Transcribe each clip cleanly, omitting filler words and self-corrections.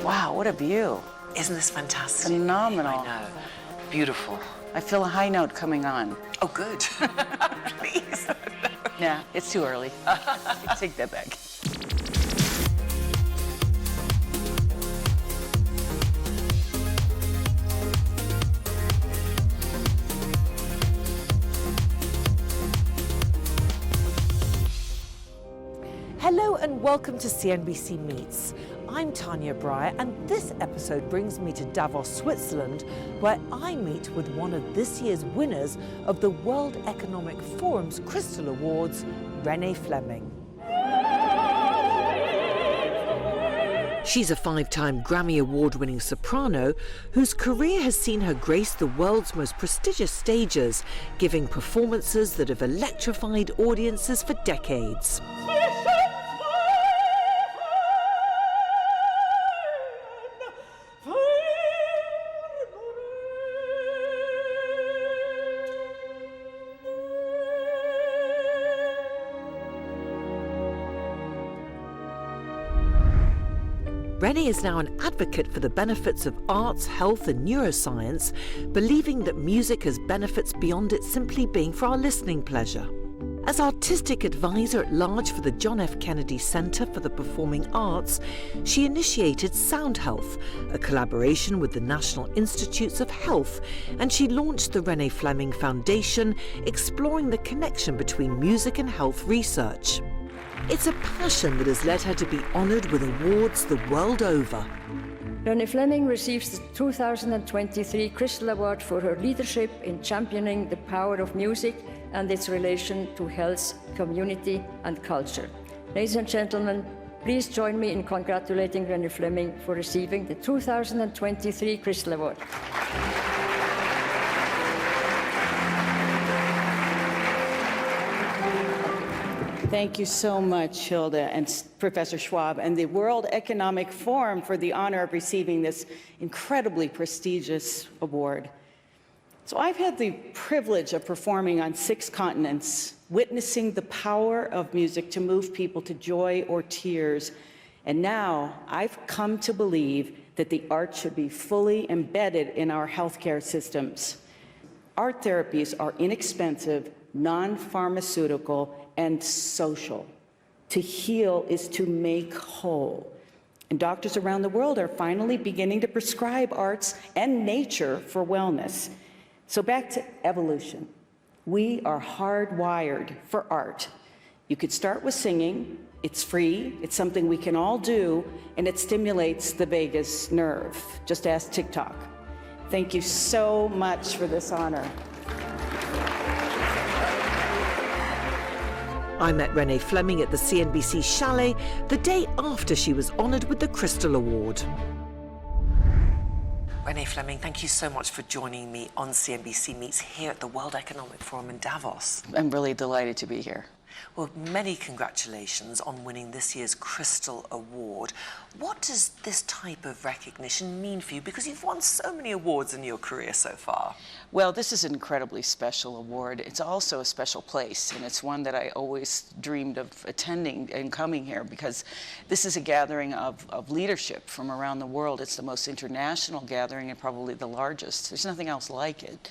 Wow, what a view. Isn't this fantastic? Phenomenal. I know. Beautiful. I feel a high note coming on. Oh, good. Please. Nah, it's too early. Take that back. Hello and welcome to CNBC Meets. I'm Tanya Breyer, and this episode brings me to Davos, Switzerland, where I meet with one of this year's winners of the World Economic Forum's Crystal Awards, Renée Fleming. She's a 5-time Grammy Award-winning soprano whose career has seen her grace the world's most prestigious stages, giving performances that have electrified audiences for decades. Renée is now an advocate for the benefits of arts, health and neuroscience, believing that music has benefits beyond it simply being for our listening pleasure. As artistic advisor at large for the John F. Kennedy Center for the Performing Arts, she initiated Sound Health, a collaboration with the National Institutes of Health, and she launched the Renée Fleming Foundation, exploring the connection between music and health research. It's a passion that has led her to be honored with awards the world over. Renée Fleming receives the 2023 Crystal Award for her leadership in championing the power of music and its relation to health, community, and culture. Ladies and gentlemen, please join me in congratulating Renée Fleming for receiving the 2023 Crystal Award. Thank you so much, Hilda and Professor Schwab, and the World Economic Forum for the honor of receiving this incredibly prestigious award. So I've had the privilege of performing on 6 continents, witnessing the power of music to move people to joy or tears. And now I've come to believe that the arts should be fully embedded in our healthcare systems. Art therapies are inexpensive, non-pharmaceutical, and social. To heal is to make whole. And doctors around the world are finally beginning to prescribe arts and nature for wellness. So back to evolution. We are hardwired for art. You could start with singing. It's free. It's something we can all do, and it stimulates the vagus nerve. Just ask TikTok. Thank you so much for this honor. I met Renée Fleming at the CNBC Chalet the day after she was honored with the Crystal Award. Renée Fleming, thank you so much for joining me on CNBC Meets here at the World Economic Forum in Davos. I'm really delighted to be here. Well, many congratulations on winning this year's Crystal Award. What does this type of recognition mean for you? Because you've won so many awards in your career so far. Well, this is an incredibly special award. It's also a special place, and it's one that I always dreamed of attending and coming here, because this is a gathering of leadership from around the world. It's the most international gathering and probably the largest. There's nothing else like it.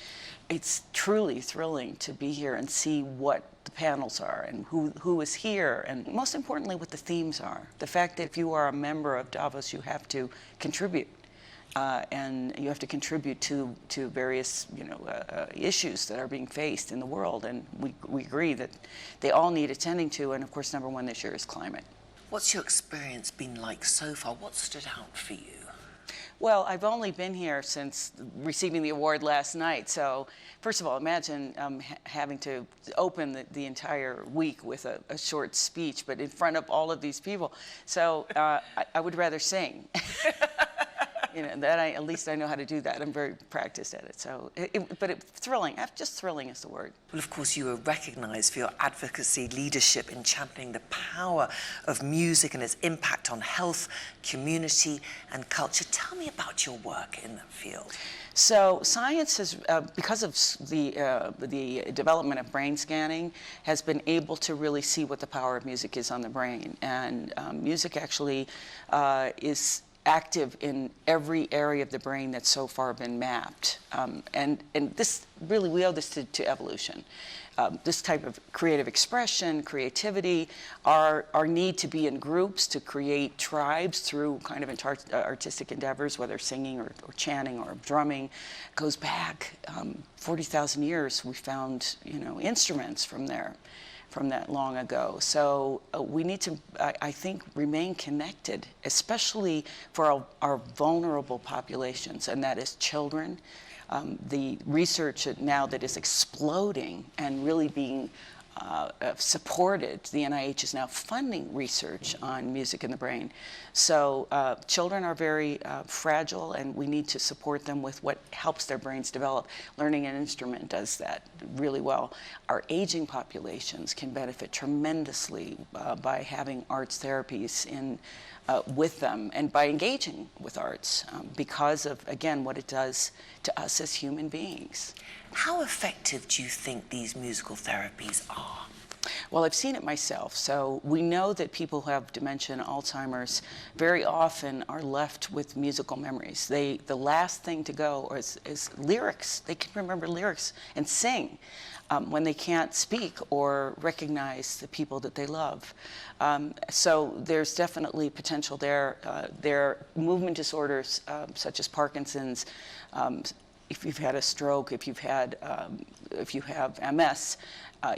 It's truly thrilling to be here and see what the panels are and who is here, and most importantly what the themes are. The fact that if you are a member of Davos, you have to contribute. And you have to contribute to various issues that are being faced in the world, and we agree that they all need attending to, and of course number one this year is climate. What's your experience been like so far? What stood out for you? Well, I've only been here since receiving the award last night. So first of all, imagine having to open the entire week with a short speech, but in front of all of these people. So I would rather sing. At least I know how to do that. I'm very practiced at it. So, but it's thrilling. Just thrilling is the word. Well, of course, you were recognized for your advocacy, leadership in championing the power of music and its impact on health, community, and culture. Tell me about your work in that field. So science has, because of the development of brain scanning, has been able to really see what the power of music is on the brain. And music actually is active in every area of the brain that's so far been mapped. And this really, we owe this to evolution. This type of creative expression, creativity, our need to be in groups, to create tribes through kind of artistic endeavors, whether singing or chanting or drumming, goes back 40,000 years. We found, instruments from there, from that long ago. So we need to, I think, remain connected, especially for our vulnerable populations, and that is children. The research now that is exploding and really being supported, the NIH is now funding research on music in the brain. So children are very fragile, and we need to support them with what helps their brains develop. Learning an instrument does that really well. Our aging populations can benefit tremendously by having arts therapies with them, and by engaging with arts because of, again, what it does to us as human beings. How effective do you think these musical therapies are? Well, I've seen it myself. So we know that people who have dementia and Alzheimer's very often are left with musical memories. The last thing to go is lyrics. They can remember lyrics and sing when they can't speak or recognize the people that they love. So there's definitely potential there. There are movement disorders such as Parkinson's. If you've had a stroke, if you have MS,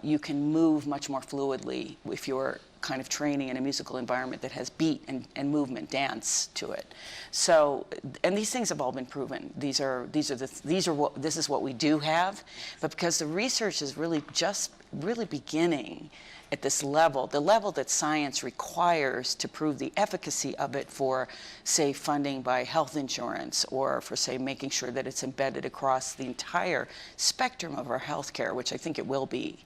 you can move much more fluidly if you're kind of training in a musical environment that has beat and movement, dance to it. So, and these things have all been proven. This is what we do have, but because the research is really just beginning at this level, the level that science requires to prove the efficacy of it for, say, funding by health insurance, or for, say, making sure that it's embedded across the entire spectrum of our healthcare, which I think it will be,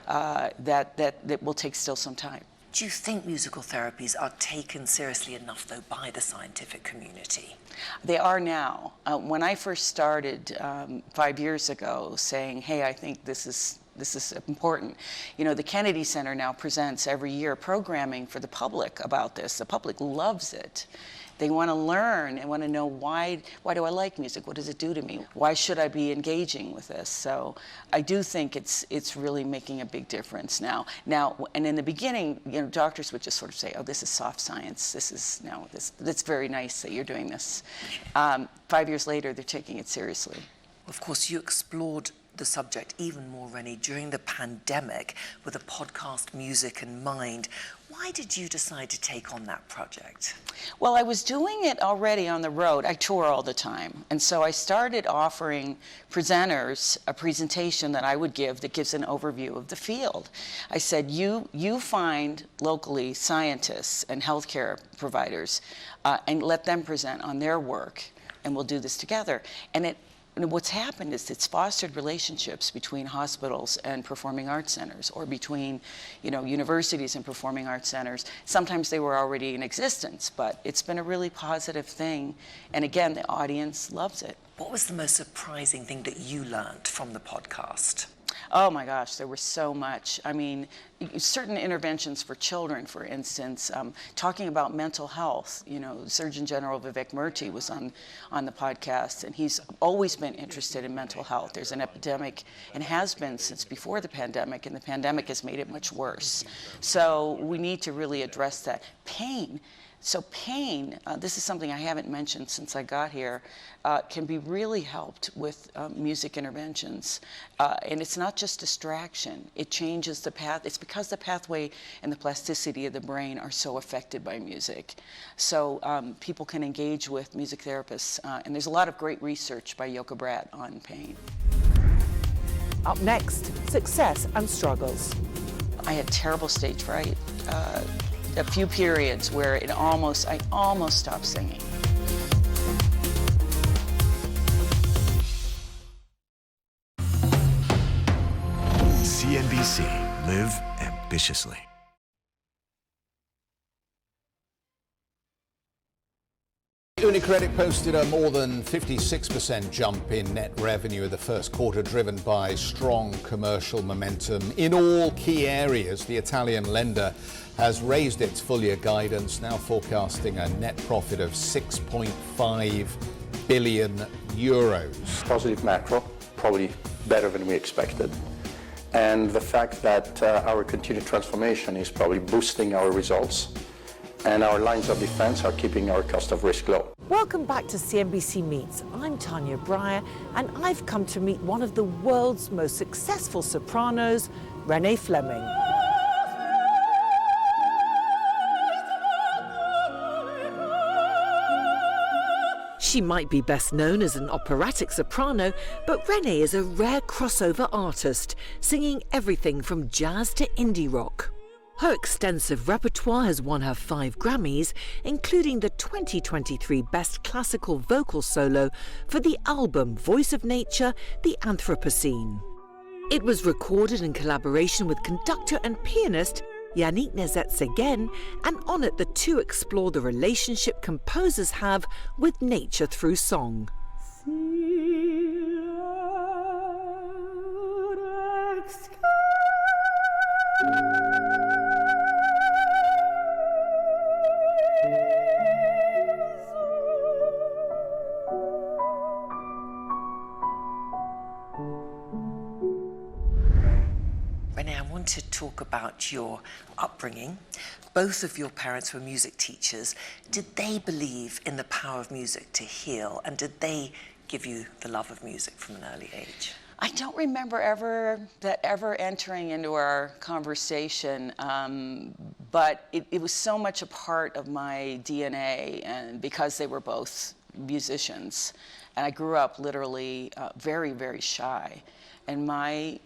that will take still some time. Do you think musical therapies are taken seriously enough, though, by the scientific community? They are now. When I first started 5 years ago saying, hey, I think this is important. The Kennedy Center now presents every year programming for the public about this. The public loves it. They want to learn and want to know why do I like music? What does it do to me? Why should I be engaging with this? So I do think it's really making a big difference now. And in the beginning, doctors would just sort of say, oh, this is soft science. That's very nice that you're doing this. 5 years later, they're taking it seriously. Of course, you explored the subject even more, Renée, during the pandemic with the podcast Music and Mind. Why did you decide to take on that project? Well, I was doing it already on the road. I tour all the time. And so I started offering presenters a presentation that I would give that gives an overview of the field. I said, you find locally scientists and healthcare providers and let them present on their work, and we'll do this together. And what's happened is it's fostered relationships between hospitals and performing arts centers, or between, universities and performing arts centers. Sometimes they were already in existence, but it's been a really positive thing. And again, the audience loves it. What was the most surprising thing that you learned from the podcast? Oh my gosh, there was so much. I mean, certain interventions for children, for instance, talking about mental health. Surgeon General Vivek Murthy was on the podcast, and he's always been interested in mental health. There's an epidemic, and has been since before the pandemic, and the pandemic has made it much worse. So we need to really address that. Pain. So pain, this is something I haven't mentioned since I got here, can be really helped with music interventions. And it's not just distraction. It changes the path. It's because the pathway and the plasticity of the brain are so affected by music. So people can engage with music therapists. And there's a lot of great research by Yoka Bratt on pain. Up next, success and struggles. I had terrible stage fright. A few periods where I almost stopped singing. CNBC, live ambitiously. UniCredit posted a more than 56% jump in net revenue in the first quarter, driven by strong commercial momentum in all key areas. The Italian lender has raised its full-year guidance, now forecasting a net profit of 6.5 billion euros. Positive macro, probably better than we expected. And the fact that our continued transformation is probably boosting our results, and our lines of defense are keeping our cost of risk low. Welcome back to CNBC Meets. I'm Tanya Breyer, and I've come to meet one of the world's most successful sopranos, Renée Fleming. She might be best known as an operatic soprano, but Renée is a rare crossover artist, singing everything from jazz to indie rock. Her extensive repertoire has won her 5 Grammys, including the 2023 Best Classical Vocal Solo for the album Voice of Nature, The Anthropocene. It was recorded in collaboration with conductor and pianist Yannick Nézet-Séguin, and on it the two explore the relationship composers have with nature through song. Renée, I want to talk about your upbringing. Both of your parents were music teachers. Did they believe in the power of music to heal, and did they give you the love of music from an early age? I don't remember ever entering into our conversation, but it was so much a part of my DNA, and because they were both musicians, and I grew up literally very, very shy, and my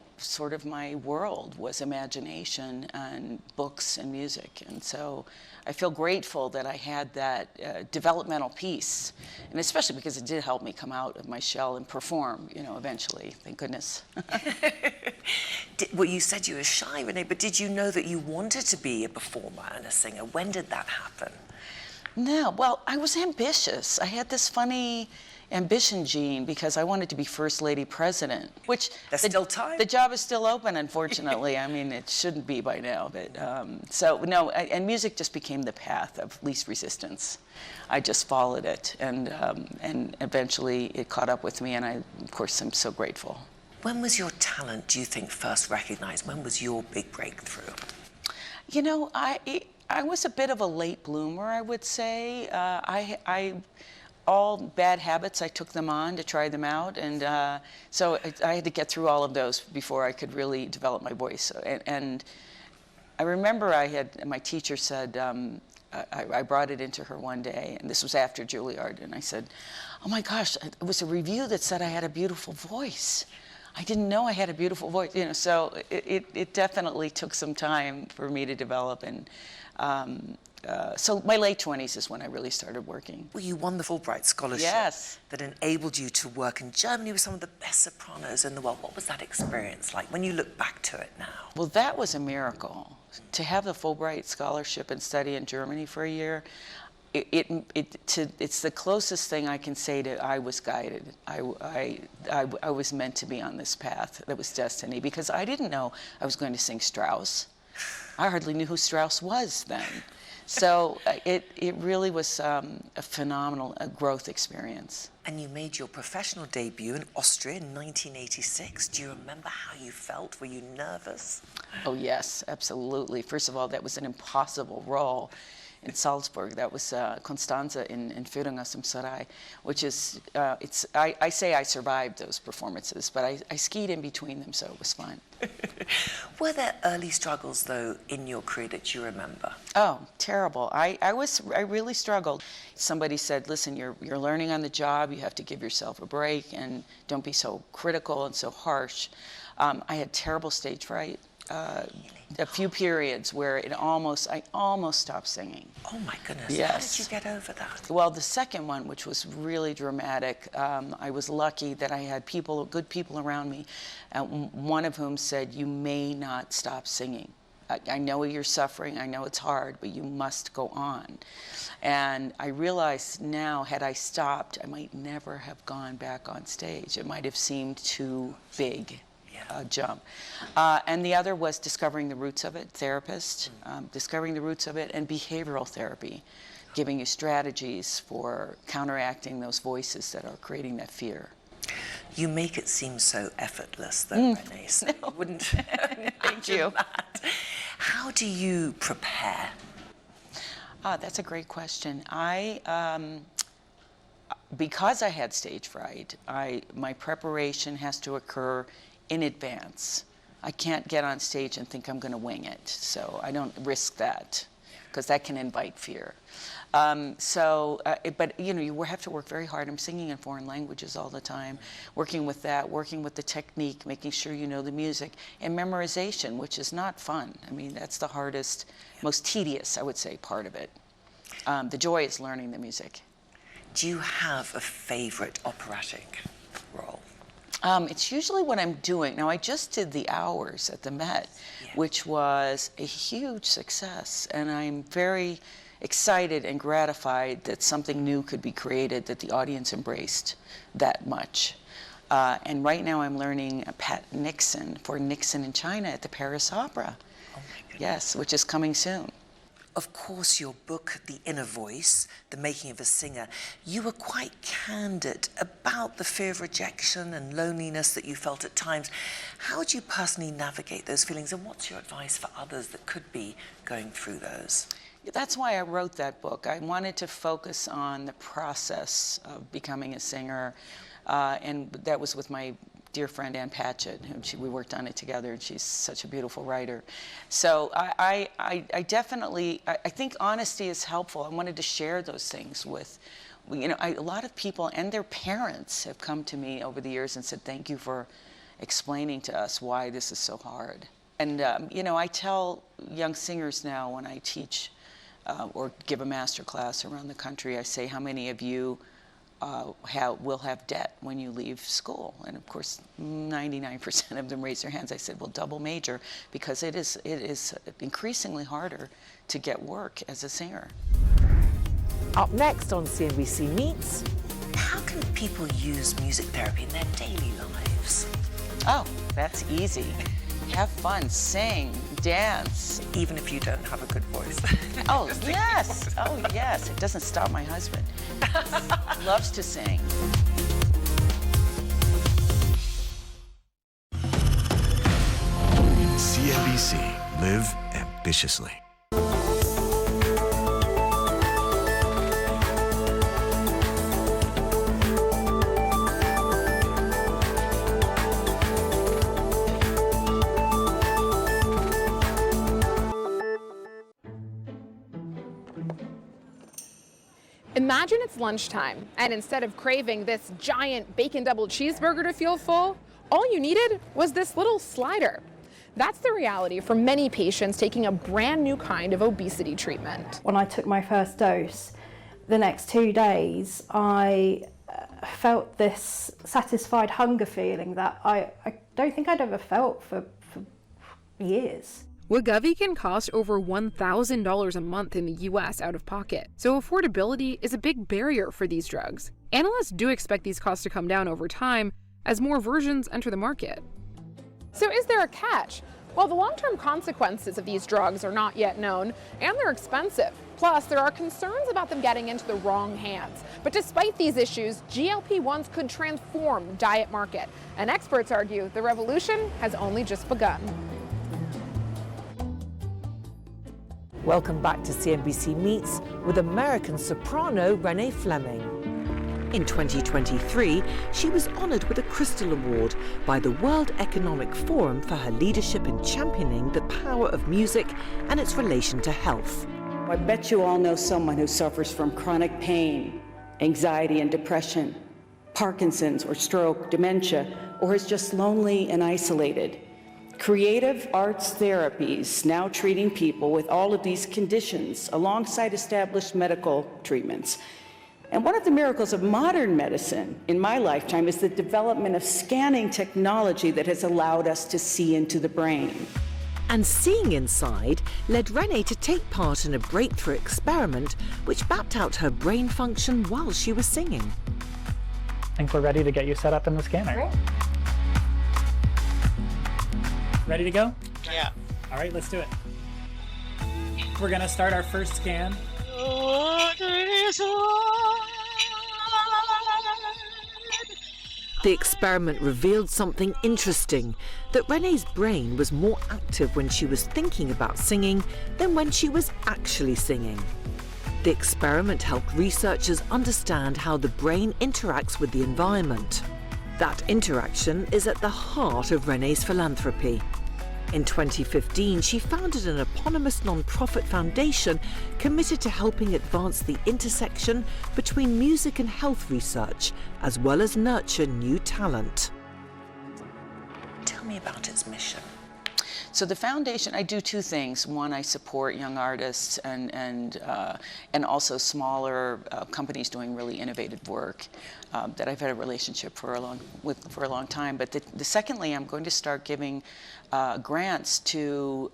world was imagination and books and music. And so I feel grateful that I had that developmental piece, and especially because it did help me come out of my shell and perform, eventually, thank goodness. Well, you said you were shy, Renée, but did you know that you wanted to be a performer and a singer? When did that happen? No, well, I was ambitious. I had this funny ambition gene because I wanted to be First Lady President, which there's still time. The job is still open, unfortunately. I mean, it shouldn't be by now, but so no. And music just became the path of least resistance. I just followed it, and eventually it caught up with me, and of course, I'm so grateful. When was your talent, do you think, first recognized? When was your big breakthrough? I was a bit of a late bloomer, I would say. All bad habits, I took them on to try them out, and so I had to get through all of those before I could really develop my voice. And I remember my teacher said, I brought it into her one day, and this was after Juilliard, and I said, oh my gosh, it was a review that said I had a beautiful voice. I didn't know I had a beautiful voice, so it definitely took some time for me to develop, and so my late 20s is when I really started working. Well, you won the Fulbright Scholarship. Yes. That enabled you to work in Germany with some of the best sopranos in the world. What was that experience like when you look back to it now? Well, that was a miracle. To have the Fulbright Scholarship and study in Germany for a year, it's the closest thing I can say to I was guided. I was meant to be on this path. That was destiny, because I didn't know I was going to sing Strauss. I hardly knew who Strauss was then. So it really was a phenomenal growth experience. And you made your professional debut in Austria in 1986. Do you remember how you felt? Were you nervous? Oh, yes, absolutely. First of all, that was an impossible role in Salzburg. That was Constanze in Führung aus dem Sarai, which is, I say I survived those performances, but I skied in between them, so it was fun. Were there early struggles, though, in your career that you remember? Oh, terrible. I really struggled. Somebody said, listen, you're learning on the job, you have to give yourself a break, and don't be so critical and so harsh. I had terrible stage fright. A few periods where I almost stopped singing. Oh my goodness! Yes. How did you get over that? Well, the second one, which was really dramatic, I was lucky that I had good people around me, one of whom said, "You may not stop singing." I know you're suffering, I know it's hard, but you must go on. And I realize now, had I stopped, I might never have gone back on stage. It might have seemed too big a jump. And the other was discovering the roots of it, therapist, discovering the roots of it, and behavioral therapy, giving you strategies for counteracting those voices that are creating that fear. You make it seem so effortless, though, Renée. So No. you wouldn't Thank you. that. How do you prepare? That's a great question. Because I had stage fright, my preparation has to occur in advance. I can't get on stage and think I'm going to wing it, so I don't risk that, because that can invite fear. But you know, you have to work very hard. I'm singing in foreign languages all the time, working with that, working with the technique, making sure you know the music, and memorization, which is not fun. I mean, that's the hardest, most tedious, I would say, part of it. The joy is learning the music. Do you have a favorite operatic role? It's usually what I'm doing. Now, I just did The Hours at the Met, which was a huge success, and I'm very excited and gratified that something new could be created that the audience embraced that much. And right now I'm learning Pat Nixon for Nixon in China at the Paris Opera. Oh my goodness. Yes, which is coming soon. Of course, your book, The Inner Voice, The Making of a Singer, you were quite candid about the fear of rejection and loneliness that you felt at times. How would you personally navigate those feelings, and what's your advice for others that could be going through those? That's why I wrote that book. I wanted to focus on the process of becoming a singer, and that was with my dear friend Ann Patchett, we worked on it together, and she's such a beautiful writer. So I definitely, I think honesty is helpful. I wanted to share those things with, you know, a lot of people and their parents have come to me over the years and said, thank you for explaining to us why this is so hard. And, you know, I tell young singers now when I teach or give a master class around the country, I say, how many of you will have debt when you leave school? And of course, 99% of them raise their hands. I said, well, double major, because it is increasingly harder to get work as a singer. Up next on CNBC Meets. How can people use music therapy in their daily lives? Oh, that's easy. Have fun, sing, dance. Even if you don't have a good voice. Oh, yes. Oh, yes. It doesn't stop my husband. He loves to sing. CNBC. Live ambitiously. Imagine it's lunchtime, and instead of craving this giant bacon double cheeseburger to feel full, all you needed was this little slider. That's the reality for many patients taking a brand new kind of obesity treatment. When I took my first dose, the next 2 days, I felt this satisfied hunger feeling that I don't think I'd ever felt for years. Wegovy can cost over $1,000 a month in the US out of pocket, so affordability is a big barrier for these drugs. Analysts do expect these costs to come down over time as more versions enter the market. So is there a catch? Well, the long-term consequences of these drugs are not yet known, and they're expensive. Plus, there are concerns about them getting into the wrong hands. But despite these issues, GLP-1s could transform the diet market, and experts argue the revolution has only just begun. Welcome back to CNBC Meets with American soprano Renée Fleming. In 2023, she was honoured with a Crystal Award by the World Economic Forum for her leadership in championing the power of music and its relation to health. I bet you all know someone who suffers from chronic pain, anxiety and depression, Parkinson's or stroke, dementia, or is just lonely and isolated. Creative arts therapies now treating people with all of these conditions alongside established medical treatments. And one of the miracles of modern medicine in my lifetime is the development of scanning technology that has allowed us to see into the brain. And seeing inside led Renée to take part in a breakthrough experiment which mapped out her brain function while she was singing. I think we're ready to get you set up in the scanner. Great. Ready to go? Yeah. All right, let's do it. We're gonna start our first scan. The experiment revealed something interesting, that Renée's brain was more active when she was thinking about singing than when she was actually singing. The experiment helped researchers understand how the brain interacts with the environment. That interaction is at the heart of Renée's philanthropy. In 2015, she founded an eponymous non-profit foundation committed to helping advance the intersection between music and health research, as well as nurture new talent. Tell me about its mission. So the foundation, I do two things. One, I support young artists and also smaller companies doing really innovative work that I've had a relationship for a long time. But secondly, I'm going to start giving grants to,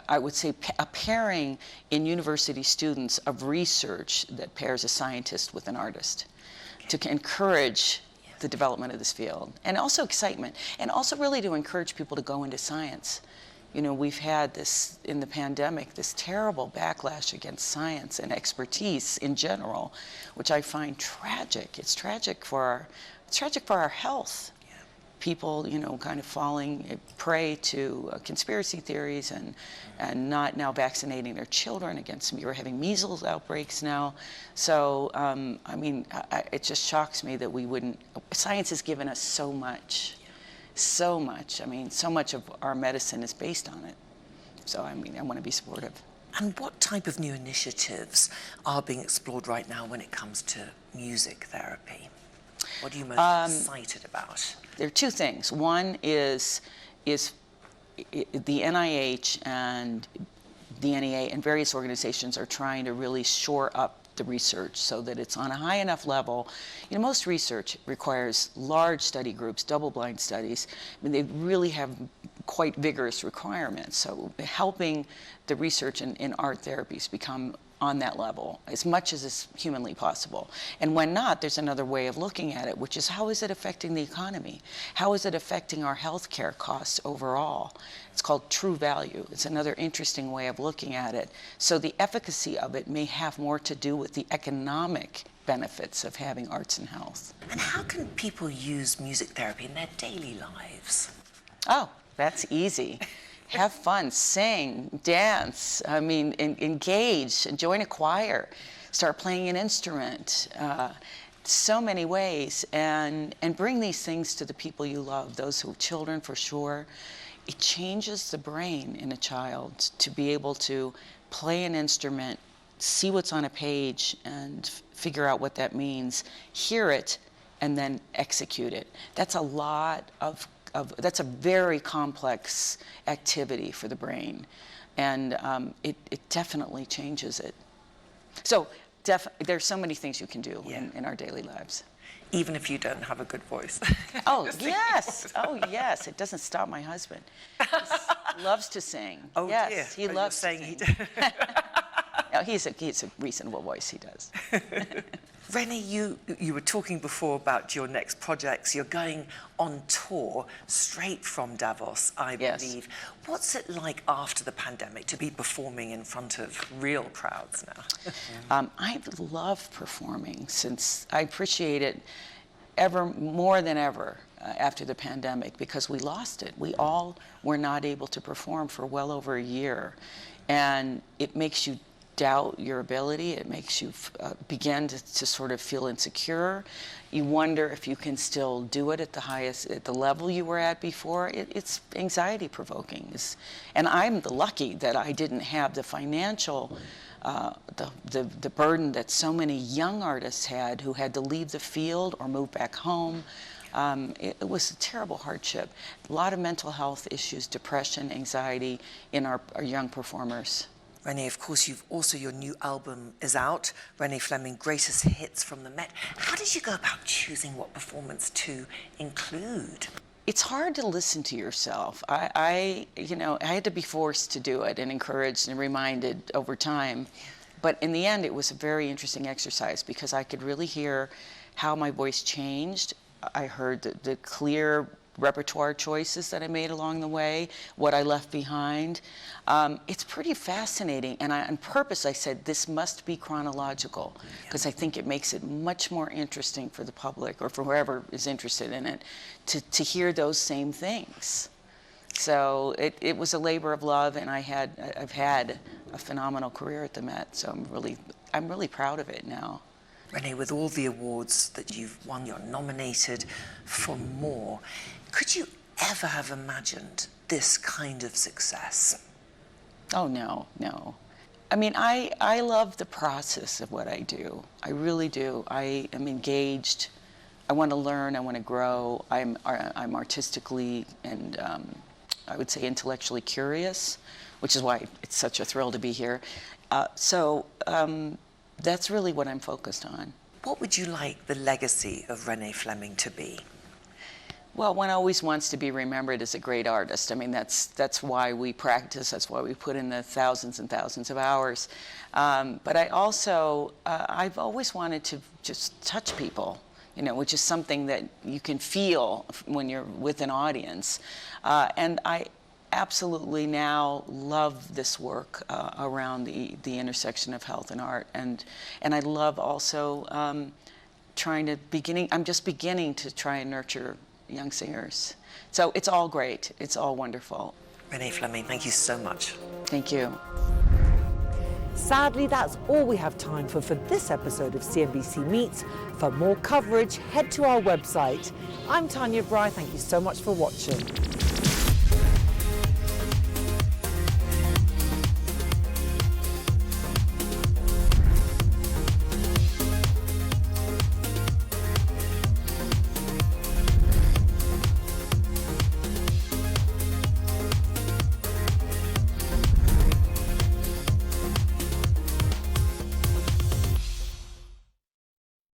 I would say, a pairing in university students of research that pairs a scientist with an artist to encourage the development of this field, and also excitement, and also really to encourage people to go into science. You know, we've had this, in the pandemic, this terrible backlash against science and expertise in general, which I find tragic. It's tragic for our health. People, you know, kind of falling prey to conspiracy theories and not now vaccinating their children against, we're having measles outbreaks now. So, I mean, it just shocks me that we wouldn't, science has given us so much. So much. I mean, so much of our medicine is based on it. So, I mean, I want to be supportive. And what type of new initiatives are being explored right now when it comes to music therapy? What are you most excited about? There are two things. One is the NIH and the NEA and various organizations are trying to really shore up the research so that it's on a high enough level. You know, most research requires large study groups, double-blind studies. I mean, they really have quite vigorous requirements. So helping the research in art therapies become on that level as much as is humanly possible. And when not, there's another way of looking at it, which is how is it affecting the economy? How is it affecting our healthcare costs overall? It's called true value. It's another interesting way of looking at it. So the efficacy of it may have more to do with the economic benefits of having arts and health. And how can people use music therapy in their daily lives? Oh, that's easy. Have fun, sing, dance, I mean, engage, join a choir, start playing an instrument, so many ways, and bring these things to the people you love, children for sure. It changes the brain in a child to be able to play an instrument, see what's on a page and figure out what that means, hear it, and then execute it. That's that's a very complex activity for the brain, and it definitely changes it. So there's so many things you can do in our daily lives. Even if you don't have a good voice. Oh, yes. Oh, yes. It doesn't stop my husband. He loves to sing. Oh, yes, dear. he loves to sing. No, he's a reasonable voice, he does. Renée, you were talking before about your next projects. You're going on tour straight from Davos, I believe. What's it like after the pandemic to be performing in front of real crowds now? I love performing since I appreciate it ever more than ever after the pandemic because we lost it. We all were not able to perform for well over a year. And it makes you doubt your ability. It makes you begin to sort of feel insecure. You wonder if you can still do it at the level you were at before. It's anxiety provoking. And I'm lucky that I didn't have the financial, the burden that so many young artists had who had to leave the field or move back home. It was a terrible hardship. A lot of mental health issues, depression, anxiety in our young performers. Renée, of course, your new album is out, Renée Fleming, Greatest Hits from the Met. How did you go about choosing what performance to include? it's hard to listen to yourself. I had to be forced to do it and encouraged and reminded over time. But in the end, it was a very interesting exercise because I could really hear how my voice changed. I heard the clear repertoire choices that I made along the way, what I left behind. It's pretty fascinating, and on purpose I said this must be chronological because I think it makes it much more interesting for the public or for whoever is interested in it to hear those same things. So it was a labor of love, and I've had a phenomenal career at the Met, so I'm really proud of it now. Renée, with all the awards that you've won, you're nominated for more. Could you ever have imagined this kind of success? Oh, no. I mean, I love the process of what I do. I really do. I am engaged. I want to learn. I want to grow. I'm artistically and I would say intellectually curious, which is why it's such a thrill to be here. So that's really what I'm focused on. What would you like the legacy of Renée Fleming to be? Well, one always wants to be remembered as a great artist. I mean, that's why we practice. That's why we put in the thousands and thousands of hours. But I also, I've always wanted to just touch people, which is something that you can feel when you're with an audience. And I absolutely now love this work around the intersection of health and art. And I love also I'm just beginning to try and nurture young singers. So it's all great. It's all wonderful. Renée Fleming, thank you so much. Thank you. Sadly, that's all we have time for this episode of CNBC Meets. For more coverage, head to our website. I'm Tanya Bry. Thank you so much for watching.